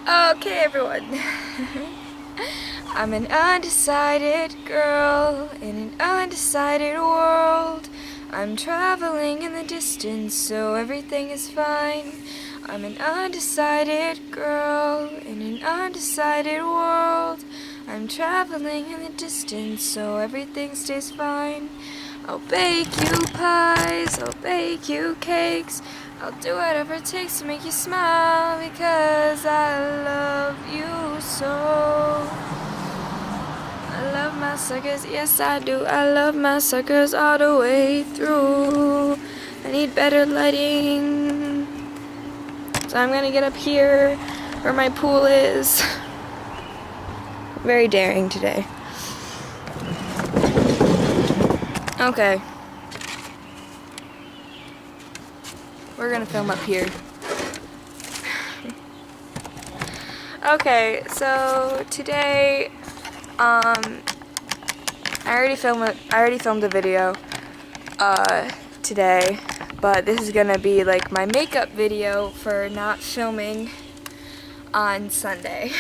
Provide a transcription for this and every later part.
Okay, everyone. I'm an undecided girl in an undecided world. I'm traveling in the distance, so everything is fine. I'm an undecided girl in an undecided world. I'm traveling in the distance, so everything stays fine. I'll bake you pies, I'll bake you cakes. I'll do whatever it takes to make you smile, because I love you so. I love my suckers, yes I do. I love my suckers all the way through. I need better lighting, so I'm gonna get up here where my pool is. Very daring today. Okay. We're gonna film up here. Okay, so today, I already filmed a video, today, but this is gonna be like my makeup video for not filming on Sunday.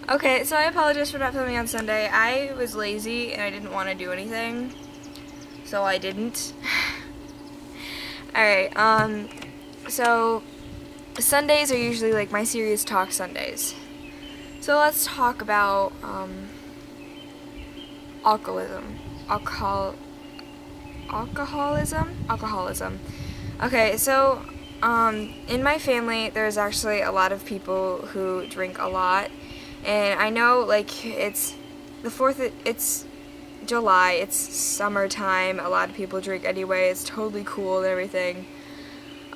Okay, so I apologize for not filming on Sunday. I was lazy and I didn't want to do anything, so I didn't. Alright, so Sundays are usually like my serious talk Sundays. So let's talk about, alcoholism. Okay, so, in my family, there's actually a lot of people who drink a lot, and I know, like, it's July, it's summertime, a lot of people drink anyway, it's totally cool and everything.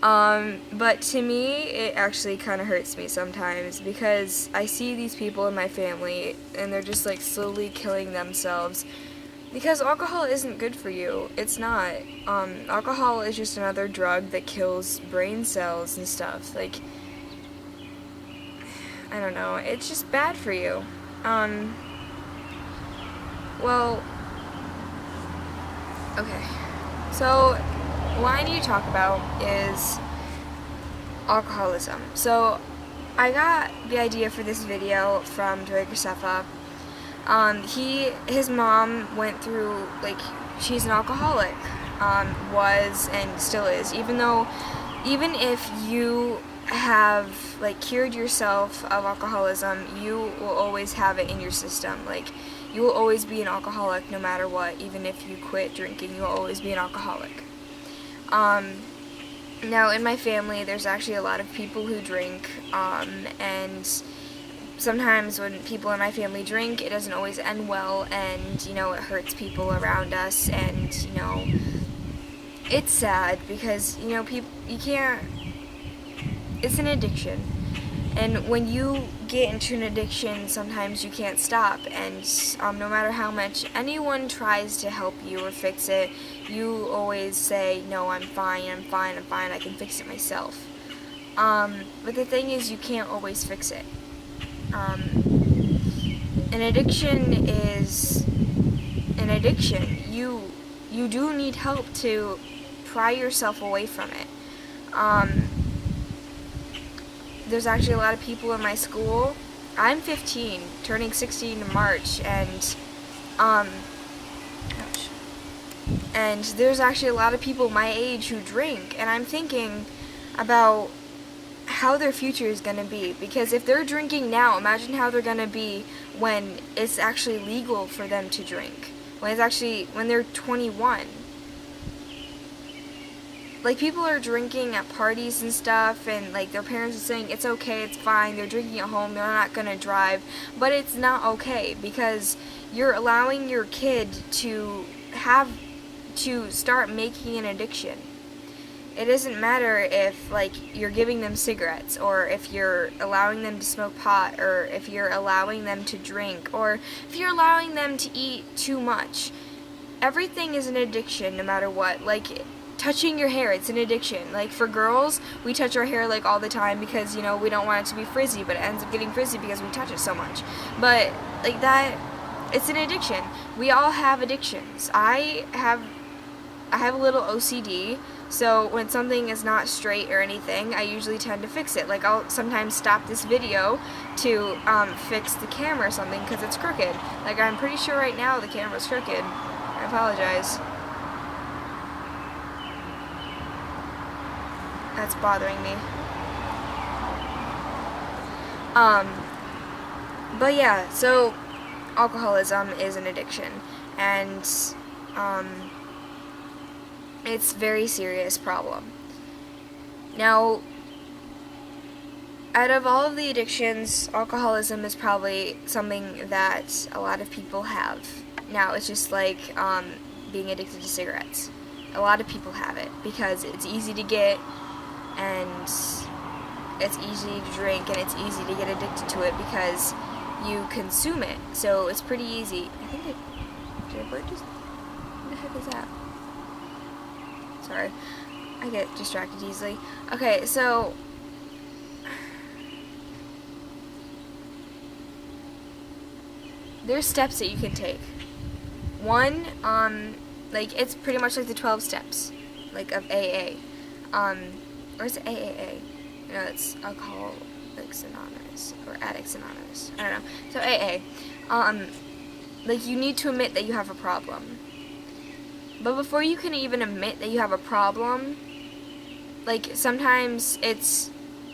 But to me, it actually kind of hurts me sometimes, because I see these people in my family, and they're just, like, slowly killing themselves, because alcohol isn't good for you. It's not. Alcohol is just another drug that kills brain cells and stuff. Like, I don't know, it's just bad for you. Well, okay, so what I need to talk about is alcoholism. So I got the idea for this video from Drake Sefa. His mom went through, like, she's an alcoholic, was and still is, even if you have, like, cured yourself of alcoholism, you will always have it in your system. Like, you will always be an alcoholic no matter what. Even if you quit drinking, you will always be an alcoholic. Now in my family, there's actually a lot of people who drink, and sometimes when people in my family drink, it doesn't always end well, and, you know, it hurts people around us, and, you know, it's sad, because, you know, you can't, it's an addiction, and when you get into an addiction, sometimes you can't stop, and no matter how much anyone tries to help you or fix it, you always say, no, I'm fine, I can fix it myself. But the thing is, you can't always fix it. An addiction is an addiction. You do need help to pry yourself away from it. There's actually a lot of people in my school. I'm 15, turning 16 in March, and there's actually a lot of people my age who drink, and I'm thinking about how their future is going to be, because if they're drinking now, imagine how they're going to be when it's actually legal for them to drink, when they're 21. Like, people are drinking at parties and stuff, and, like, their parents are saying, it's okay, it's fine, they're drinking at home, they're not gonna drive, but it's not okay, because you're allowing your kid to start making an addiction. It doesn't matter if, like, you're giving them cigarettes, or if you're allowing them to smoke pot, or if you're allowing them to drink, or if you're allowing them to eat too much. Everything is an addiction, no matter what. Like, touching your hair, it's an addiction. Like, for girls, we touch our hair, like, all the time because, you know, we don't want it to be frizzy, but it ends up getting frizzy because we touch it so much. But, like, that, it's an addiction. We all have addictions. I I have a little OCD, so when something is not straight or anything, I usually tend to fix it. Like, I'll sometimes stop this video to fix the camera or something because it's crooked. Like, I'm pretty sure right now the camera's crooked. I apologize. That's bothering me. But yeah, so alcoholism is an addiction, and it's a very serious problem. Now, out of all of the addictions, alcoholism is probably something that a lot of people have. Now, it's just like being addicted to cigarettes. A lot of people have it because it's easy to get, and it's easy to drink, and it's easy to get addicted to it because you consume it. So it's pretty easy. I think did a bird just, what the heck is that? Sorry, I get distracted easily. Okay, so there's steps that you can take. One, like, it's pretty much like the 12 steps, like, of AA. Or is it AAA? No, it's Alcoholics Anonymous, or Addicts Anonymous. I don't know. So AA. Like, you need to admit that you have a problem. But before you can even admit that you have a problem, like, sometimes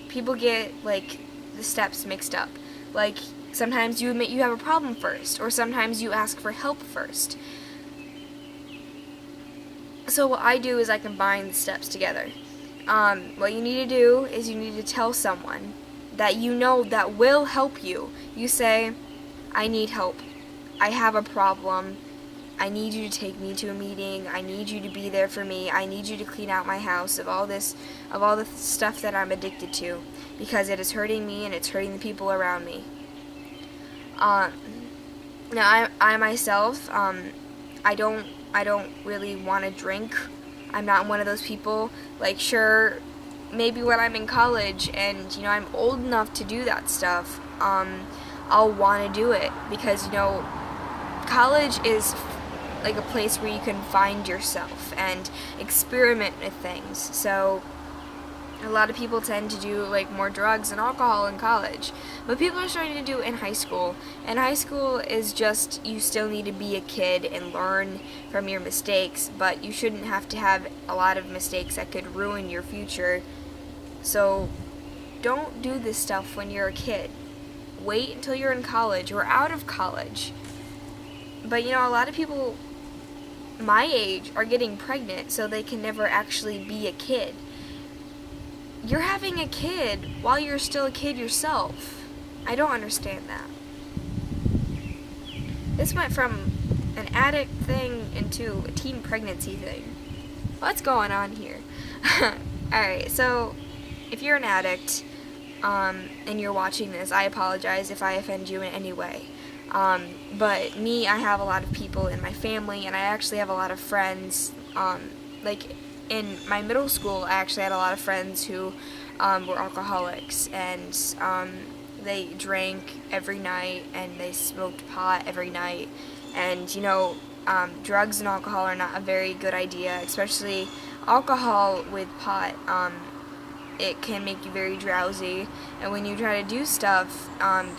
people get, like, the steps mixed up. Like, sometimes you admit you have a problem first, or sometimes you ask for help first. So what I do is I combine the steps together. What you need to do is you need to tell someone that you know that will help you. You say, I need help. I have a problem. I need you to take me to a meeting. I need you to be there for me. I need you to clean out my house of all the stuff that I'm addicted to, because it is hurting me and it's hurting the people around me. Now I myself, I don't really want to drink. I'm not one of those people. Like, sure, maybe when I'm in college and, you know, I'm old enough to do that stuff, I'll want to do it, because, you know, college is like a place where you can find yourself and experiment with things. So a lot of people tend to do, like, more drugs and alcohol in college, but people are starting to do it in high school. And high school is just, you still need to be a kid and learn from your mistakes, but you shouldn't have to have a lot of mistakes that could ruin your future. So don't do this stuff when you're a kid. Wait until you're in college or out of college. But, you know, a lot of people my age are getting pregnant so they can never actually be a kid. You're having a kid while you're still a kid yourself. I don't understand that. This went from an addict thing into a teen pregnancy thing. What's going on here? Alright, so if you're an addict and you're watching this, I apologize if I offend you in any way. But me, I have a lot of people in my family, and I actually have a lot of friends, like, in my middle school, I actually had a lot of friends who were alcoholics, and they drank every night, and they smoked pot every night, and, you know, drugs and alcohol are not a very good idea, especially alcohol with pot. It can make you very drowsy, and when you try to do stuff,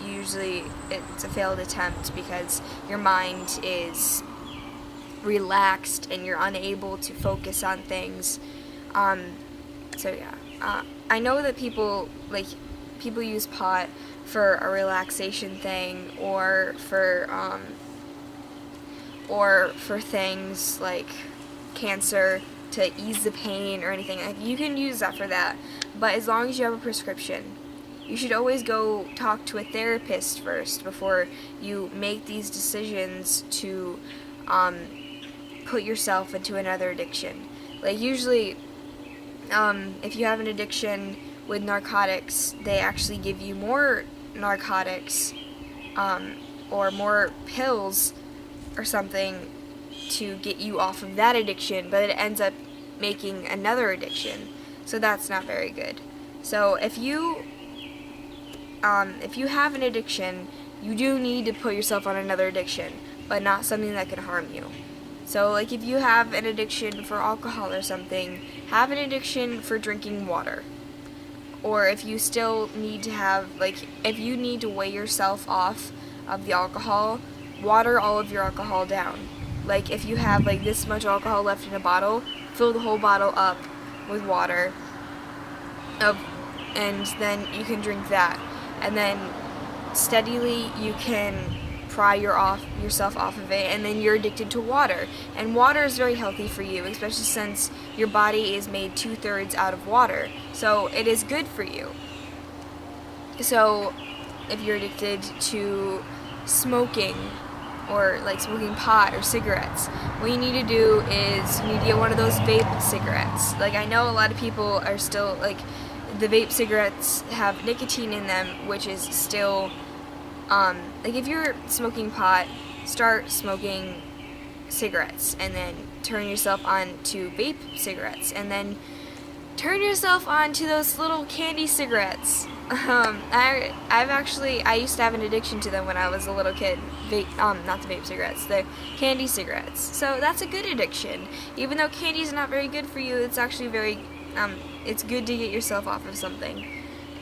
usually it's a failed attempt because your mind is relaxed and you're unable to focus on things. So yeah, I know that people use pot for a relaxation thing, or for things like cancer, to ease the pain or anything. Like, you can use that for that, but as long as you have a prescription. You should always go talk to a therapist first before you make these decisions to put yourself into another addiction. Like, usually, if you have an addiction with narcotics, they actually give you more narcotics, or more pills or something to get you off of that addiction, but it ends up making another addiction. So that's not very good. So if you have an addiction, you do need to put yourself on another addiction, but not something that can harm you. So like if you have an addiction for alcohol or something, have an addiction for drinking water. Or if you still need to have, like, if you need to weigh yourself off of the alcohol, water all of your alcohol down. Like if you have like this much alcohol left in a bottle, fill the whole bottle up with water, and then you can drink that. And then steadily you can pry yourself off of it, and then you're addicted to water. And water is very healthy for you, especially since your body is made 2/3 out of water. So it is good for you. So if you're addicted to smoking, or like smoking pot or cigarettes, what you need to do is you need to get one of those vape cigarettes. Like I know a lot of people are still like, the vape cigarettes have nicotine in them, which is still like if you're smoking pot, start smoking cigarettes and then turn yourself on to vape cigarettes, and then turn yourself on to those little candy cigarettes. I used to have an addiction to them when I was a little kid. Not the vape cigarettes, the candy cigarettes. So that's a good addiction. Even though candy is not very good for you, it's actually very, it's good to get yourself off of something.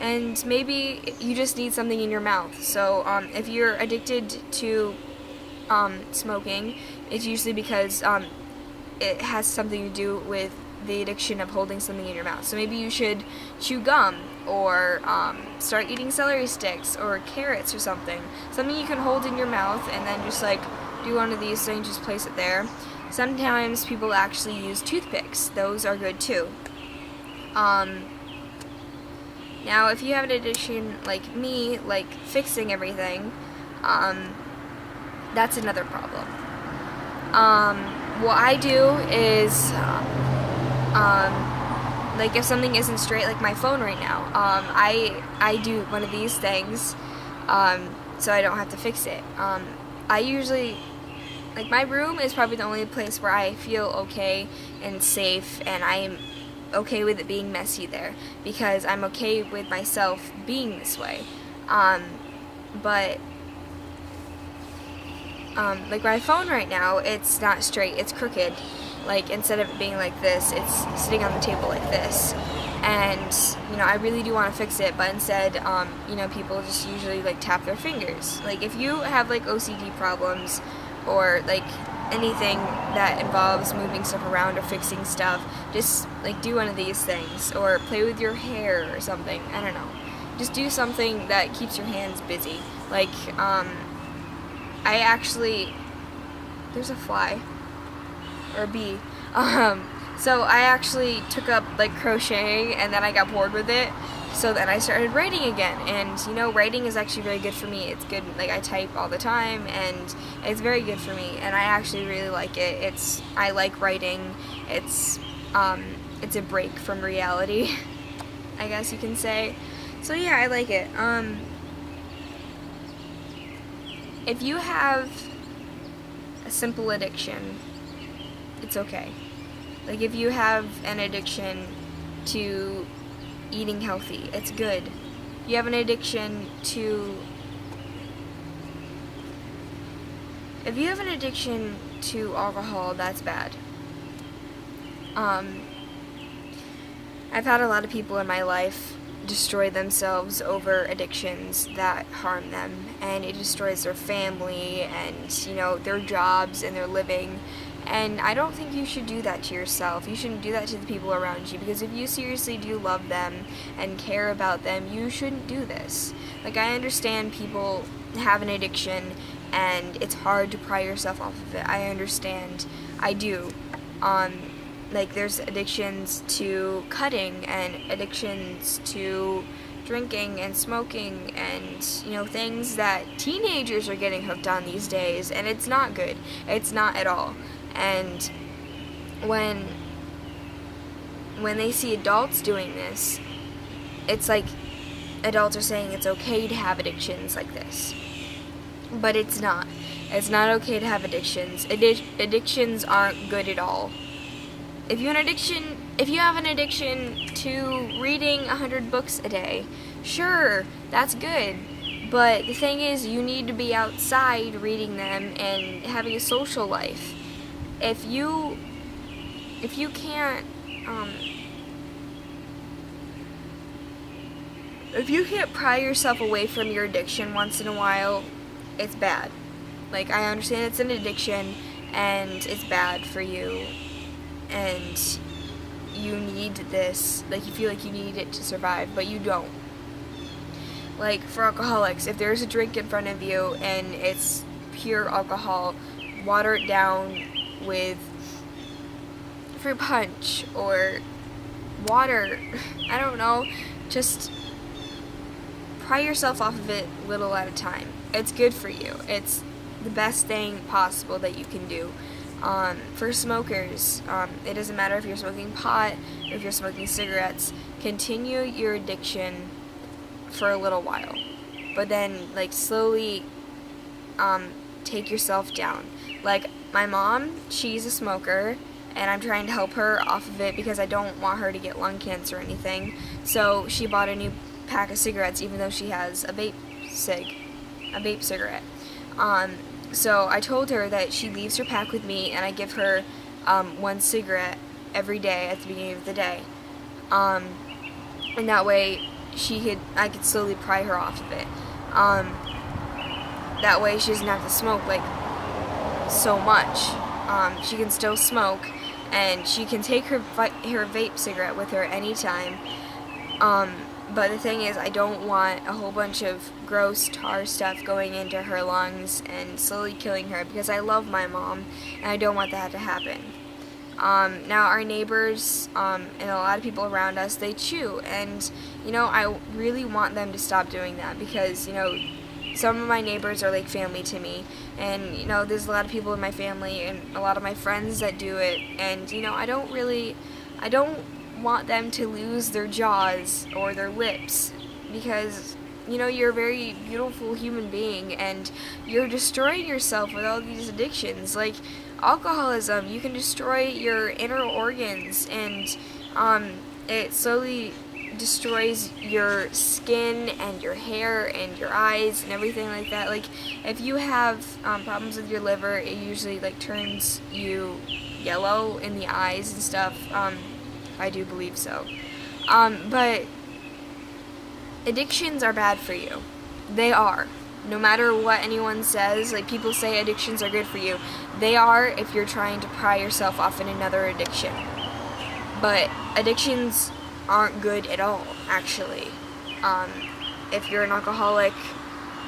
And maybe you just need something in your mouth. So if you're addicted to smoking, it's usually because it has something to do with the addiction of holding something in your mouth. So maybe you should chew gum, or start eating celery sticks or carrots or something. Something you can hold in your mouth and then just like do one of these things, just place it there. Sometimes people actually use toothpicks. Those are good too. Now if you have an addiction like me, like fixing everything, that's another problem. What I do is like if something isn't straight, like my phone right now, I do one of these things, so I don't have to fix it. I usually, like my room is probably the only place where I feel okay and safe, and I am okay with it being messy there, because I'm okay with myself being this way. But like my phone right now, it's not straight, it's crooked. Like instead of it being like this, it's sitting on the table like this. And you know, I really do want to fix it, but instead, you know, people just usually like tap their fingers. Like if you have like OCD problems, or like anything that involves moving stuff around or fixing stuff, just like do one of these things, or play with your hair or something. I don't know. Just do something that keeps your hands busy. Like I actually, there's a fly. Or a bee. So I actually took up like crocheting, and then I got bored with it, so then I started writing again. And you know, writing is actually very good for me. It's good, like I type all the time, and it's very good for me, and I actually really like it. I like writing. It's a break from reality, I guess you can say. So yeah, I like it. If you have a simple addiction, it's okay. Like if you have an addiction to eating healthy, it's good. If you have an addiction to alcohol, that's bad. I've had a lot of people in my life destroy themselves over addictions that harm them, and it destroys their family and, you know, their jobs and their living. And I don't think you should do that to yourself. You shouldn't do that to the people around you, because if you seriously do love them and care about them, you shouldn't do this. Like, I understand people have an addiction and it's hard to pry yourself off of it. I understand. I do. Like, there's addictions to cutting and addictions to drinking and smoking and, you know, things that teenagers are getting hooked on these days, and it's not good. It's not at all. And when they see adults doing this, it's like adults are saying it's okay to have addictions like this. But it's not. It's not okay to have addictions. Addictions aren't good at all. If you have an addiction to reading 100 books a day, sure, that's good. But the thing is, you need to be outside reading them and having a social life. if you can't if you can't pry yourself away from your addiction once in a while, it's bad. Like, I understand it's an addiction and it's bad for you and you need this, like, you feel like you need it to survive, but you don't. Like, for alcoholics, if there's a drink in front of you and it's pure alcohol, water it down with fruit punch or water, I don't know, just pry yourself off of it little at a time. It's good for you. It's the best thing possible that you can do. For smokers, it doesn't matter if you're smoking pot or if you're smoking cigarettes, continue your addiction for a little while, but then, like, slowly take yourself down. Like, my mom, she's a smoker, and I'm trying to help her off of it because I don't want her to get lung cancer or anything. So she bought a new pack of cigarettes, even though she has a vape cigarette. So I told her that she leaves her pack with me, and I give her one cigarette every day at the beginning of the day, and that way I could slowly pry her off of it. That way she doesn't have to smoke like so much. She can still smoke, and she can take her vape cigarette with her anytime. But the thing is, I don't want a whole bunch of gross tar stuff going into her lungs and slowly killing her, because I love my mom and I don't want that to happen. Now our neighbors and a lot of people around us, they chew, and I really want them to stop doing that, because some of my neighbors are like family to me, and there's a lot of people in my family and a lot of my friends that do it, and I don't want them to lose their jaws or their lips, because you're a very beautiful human being and you're destroying yourself with all these addictions. Like alcoholism, you can destroy your inner organs, and it slowly destroys your skin and your hair and your eyes and everything like that. Like, if you have problems with your liver, it usually like turns you yellow in the eyes and stuff. I do believe so. But addictions are bad for you. They are. No matter what anyone says, like people say addictions are good for you. They are if you're trying to pry yourself off in another addiction. But addictions aren't good at all, actually. If you're an alcoholic,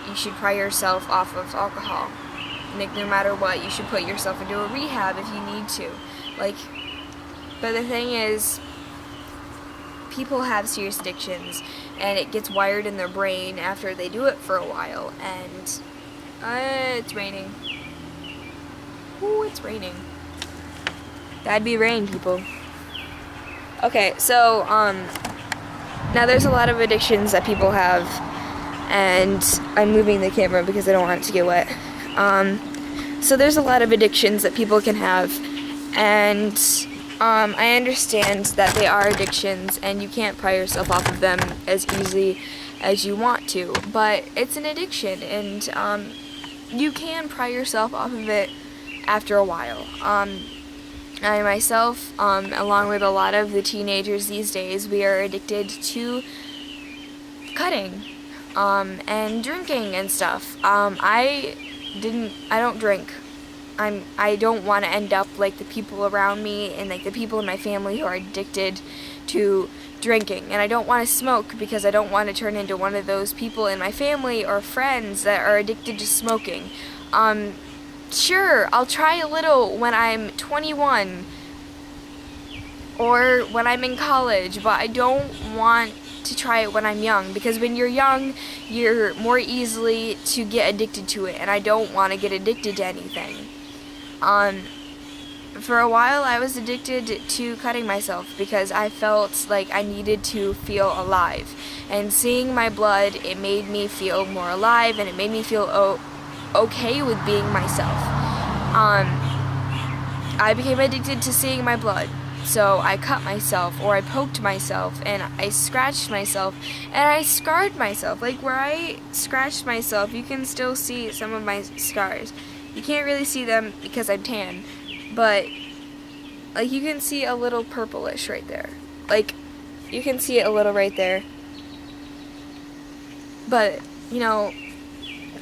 you should pry yourself off of alcohol. Like, no matter what, you should put yourself into a rehab if you need to. Like, but the thing is, people have serious addictions, and it gets wired in their brain after they do it for a while, and it's raining. Ooh, it's raining. That'd be rain, people. Okay, so, now there's a lot of addictions that people have, and I'm moving the camera because I don't want it to get wet. So there's a lot of addictions that people can have, and I understand that they are addictions and you can't pry yourself off of them as easily as you want to, but it's an addiction, and you can pry yourself off of it after a while. I myself, along with a lot of the teenagers these days, we are addicted to cutting and drinking and stuff. I don't drink. I don't want to end up like the people around me and like the people in my family who are addicted to drinking. And I don't want to smoke because I don't want to turn into one of those people in my family or friends that are addicted to smoking. Sure, I'll try a little when I'm 21 or when I'm in college, but I don't want to try it when I'm young, because when you're young, you're more easily to get addicted to it, and I don't want to get addicted to anything. For a while, I was addicted to cutting myself because I felt like I needed to feel alive, and seeing my blood, it made me feel more alive, and it made me feel okay with being myself. I became addicted to seeing my blood. So I cut myself, or I poked myself, and I scratched myself, and I scarred myself. Like, where I scratched myself, you can still see some of my scars. You can't really see them because I'm tan, but like you can see a little purplish right there. Like you can see it a little right there. But, you know,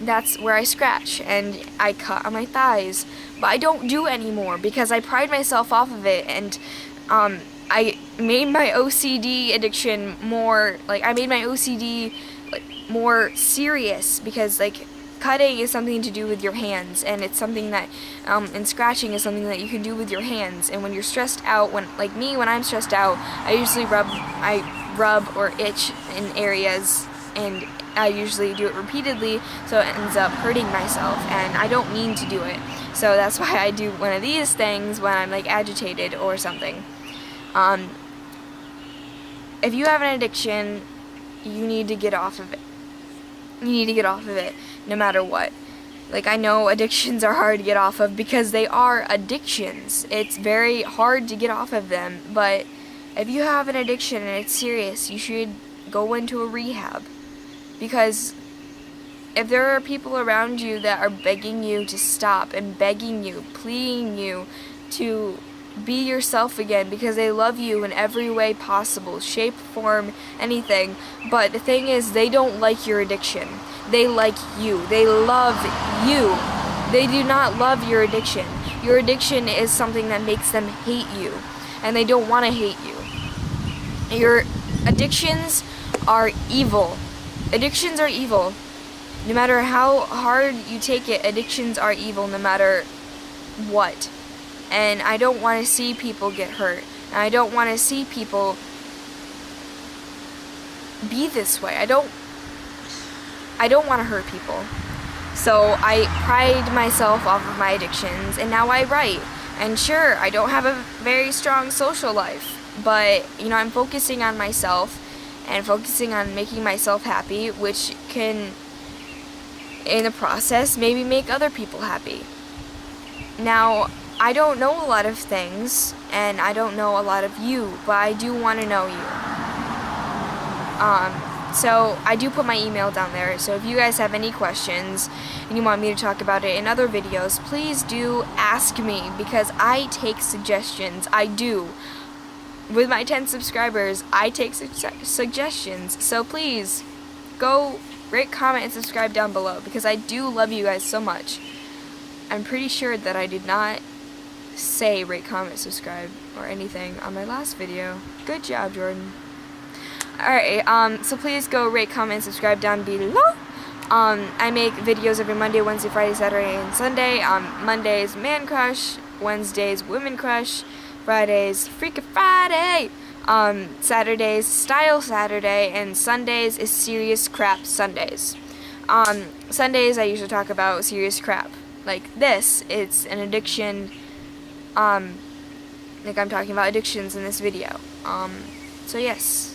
that's where I scratch and I cut on my thighs. But I don't do it anymore because I pride myself off of it, and I made my OCD addiction more, like I made my OCD like more serious, because like cutting is something to do with your hands, and it's something that and scratching is something that you can do with your hands. And when you're stressed out, when like me, when I'm stressed out, I usually rub or itch in areas, and I usually do it repeatedly, so it ends up hurting myself, and I don't mean to do it. So that's why I do one of these things when I'm like agitated or something. If you have an addiction, you need to get off of it. You need to get off of it no matter what. Like, I know addictions are hard to get off of because they are addictions. It's very hard to get off of them, but if you have an addiction and it's serious, you should go into a rehab. Because if there are people around you that are begging you to stop and begging you, pleading you to be yourself again because they love you in every way possible, shape, form, anything, but the thing is, they don't like your addiction. They like you. They love you. They do not love your addiction. Your addiction is something that makes them hate you, and they don't want to hate you. Your addictions are evil. Addictions are evil. No matter how hard you take it, addictions are evil no matter what. And I don't want to see people get hurt. And I don't want to see people be this way. I don't want to hurt people. So I pride myself off of my addictions, and now I write. And sure, I don't have a very strong social life, but you know, I'm focusing on myself and focusing on making myself happy, which can, in the process, maybe make other people happy. Now, I don't know a lot of things, and I don't know a lot of you, but I do want to know you. So I do put my email down there, so if you guys have any questions and you want me to talk about it in other videos, please do ask me, because I take suggestions. I do. With my 10 subscribers, I take suggestions, so please go rate, comment, and subscribe down below, because I do love you guys so much. I'm pretty sure that I did not say rate, comment, subscribe, or anything on my last video. Good job, Jordan. Alright, so please go rate, comment, and subscribe down below. I make videos every Monday, Wednesday, Friday, Saturday, and Sunday. Mondays, Man Crush. Wednesdays, Women Crush. Fridays, Freakin' Friday. Saturdays, Style Saturday. And Sundays is Serious Crap Sundays. Sundays, I usually talk about serious crap. Like this, it's an addiction. Like I'm talking about addictions in this video. So yes.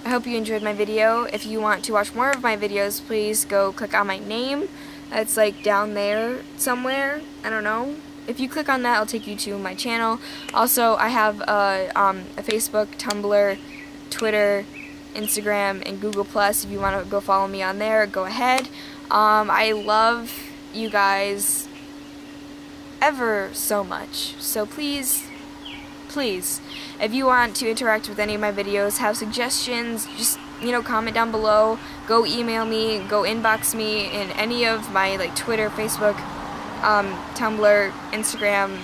I hope you enjoyed my video. If you want to watch more of my videos, please go click on my name. That's like down there somewhere. I don't know. If you click on that, it'll take you to my channel. Also, I have a Facebook, Tumblr, Twitter, Instagram, and Google+. If you want to go follow me on there, go ahead. I love you guys ever so much. So please, if you want to interact with any of my videos, have suggestions, just, you know, comment down below. Go email me, go inbox me in any of my, like, Twitter, Facebook, Tumblr, Instagram,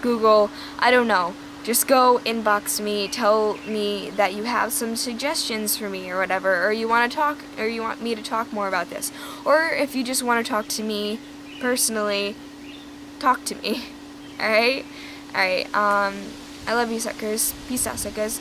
Google, I don't know. Just go inbox me, tell me that you have some suggestions for me or whatever, or you want to talk, or you want me to talk more about this. Or if you just want to talk to me personally, talk to me. Alright? Alright, I love you, suckers. Peace out, suckers.